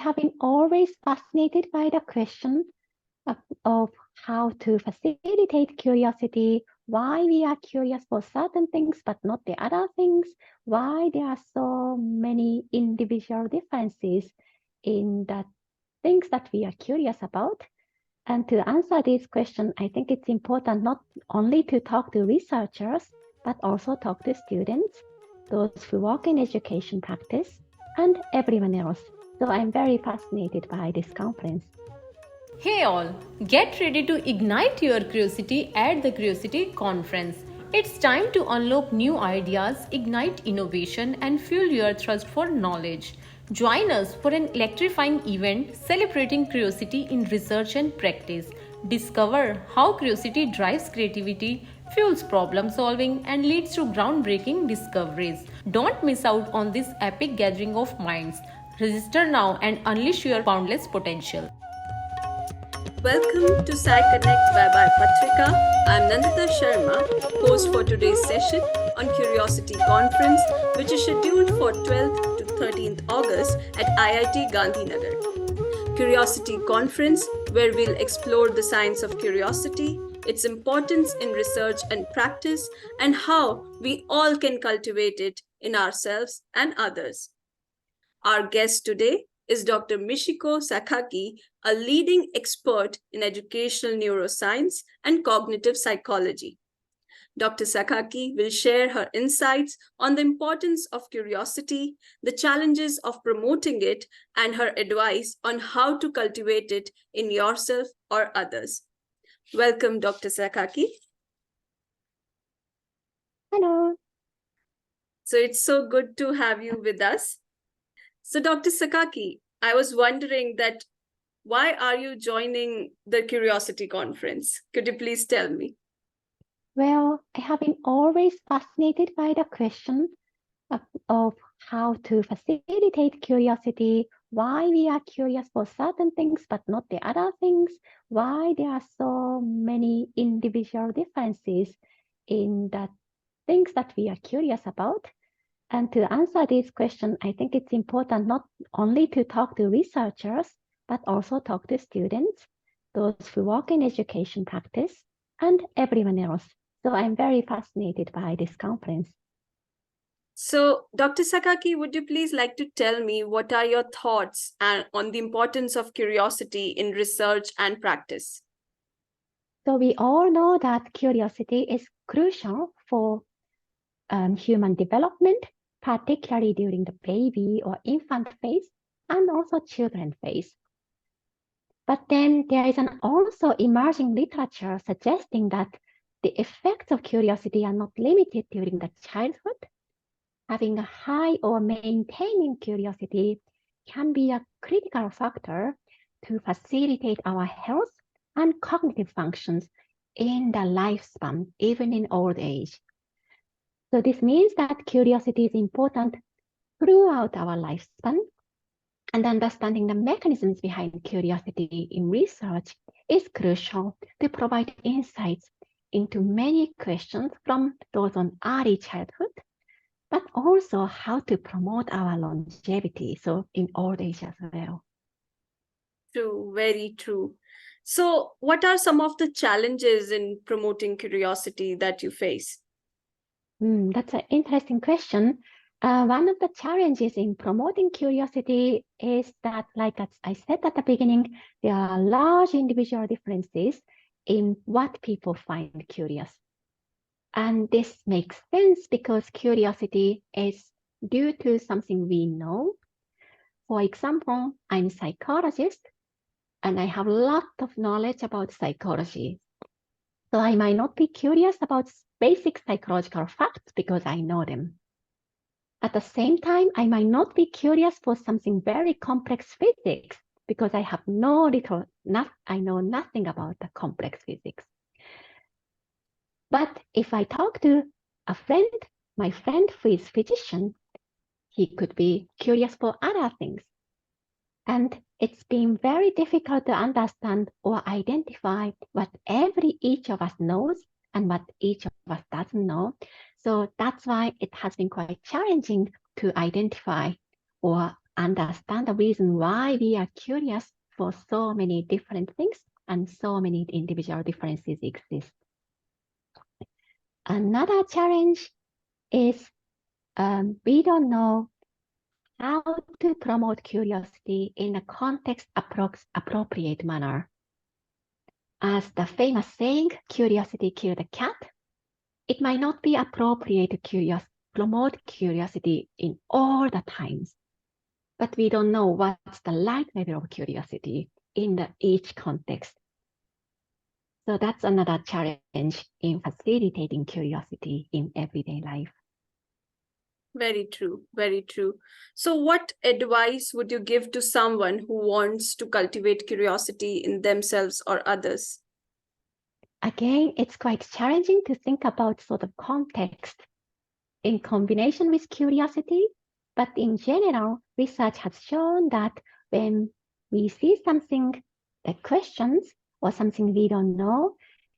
have been always fascinated by the question of how to facilitate curiosity, why we are curious for certain things but not the other things, why there are so many individual differences in the things that we are curious about. And to answer this question, I think it's important not only to talk to researchers, but also talk to students, those who work in education practice, and everyone else. So I'm very fascinated by this conference. Hey all, get ready to ignite your curiosity at the Curiosity Conference. It's time to unlock new ideas, ignite innovation, and fuel your thirst for knowledge. Join us for an electrifying event celebrating curiosity in research and practice. Discover how curiosity drives creativity, fuels problem solving, and leads to groundbreaking discoveries. Don't miss out on this epic gathering of minds. Register now and unleash your boundless potential. Welcome to SciConnect by BioPatrika. I'm Nandita Sharma, host for today's session on Curiosity Conference, which is scheduled for 12th to 13th August at IIT Gandhinagar. Curiosity Conference, where we'll explore the science of curiosity, its importance in research and practice, and how we all can cultivate it in ourselves and others. Our guest today is Dr. Michiko Sakaki, a leading expert in educational neuroscience and cognitive psychology. Dr. Sakaki will share her insights on the importance of curiosity, the challenges of promoting it, and her advice on how to cultivate it in yourself or others. Welcome, Dr. Sakaki. Hello. So it's so good to have you with us. So Dr. Sakaki, I was wondering that why are you joining the Curiosity Conference? Could you please tell me? Well, I have been always fascinated by the question of how to facilitate curiosity, why we are curious for certain things but not the other things, why there are so many individual differences in the things that we are curious about. And to answer this question, I think it's important not only to talk to researchers, but also talk to students, those who work in education practice, and everyone else. So I'm very fascinated by this conference. So, Dr. Sakaki, would you please like to tell me what are your thoughts on the importance of curiosity in research and practice? So we all know that curiosity is crucial for human development, particularly during the baby or infant phase, and also children phase. But then there is an also emerging literature suggesting that the effects of curiosity are not limited during the childhood. Having a high or maintaining curiosity can be a critical factor to facilitate our health and cognitive functions in the lifespan, even in old age. So this means that curiosity is important throughout our lifespan, and understanding the mechanisms behind curiosity in research is crucial to provide insights into many questions from those on early childhood, but also how to promote our longevity, so in old age as well. True, very true. So, what are some of the challenges in promoting curiosity that you face? That's an interesting question. One of the challenges in promoting curiosity is that, like I said at the beginning, there are large individual differences in what people find curious. And this makes sense because curiosity is due to something we know. For example, I'm a psychologist and I have a lot of knowledge about psychology. So I might not be curious about basic psychological facts because I know them. At the same time, I might not be curious for something very complex physics because I know nothing about the complex physics. But if I talk to a friend, my friend who is a physician, he could be curious for other things. And it's been very difficult to understand or identify what each of us knows and what each of us doesn't know. So that's why it has been quite challenging to identify or understand the reason why we are curious for so many different things and so many individual differences exist. Another challenge is we don't know how to promote curiosity in a context-appropriate manner. As the famous saying, curiosity killed the cat, it might not be appropriate to promote curiosity in all the times, but we don't know what's the right level of curiosity in each context. So that's another challenge in facilitating curiosity in everyday life. Very true, very true. So what advice would you give to someone who wants to cultivate curiosity in themselves or others? Again, it's quite challenging to think about sort of context in combination with curiosity, but in general, research has shown that when we see something that questions or something we don't know,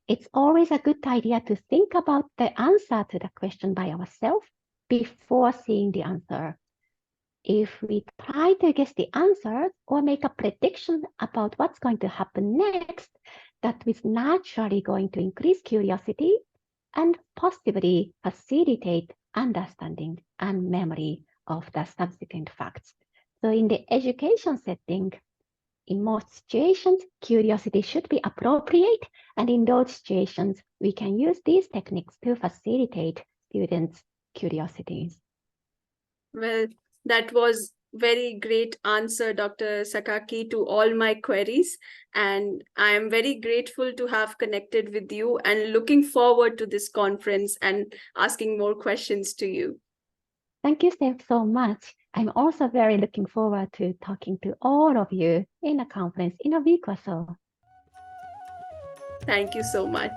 it's always a good idea to think about the answer to the question by ourselves before seeing the answer. If we try to guess the answer or make a prediction about what's going to happen next, that is naturally going to increase curiosity and possibly facilitate understanding and memory of the subsequent facts. So in the education setting, in most situations, curiosity should be appropriate, and in those situations, we can use these techniques to facilitate students' curiosities. Well, that was very great answer, Dr. Sakaki, to all my queries. And I am very grateful to have connected with you and looking forward to this conference and asking more questions to you. Thank you, Steph, so much. I'm also very looking forward to talking to all of you in a conference in a week or so. Thank you so much.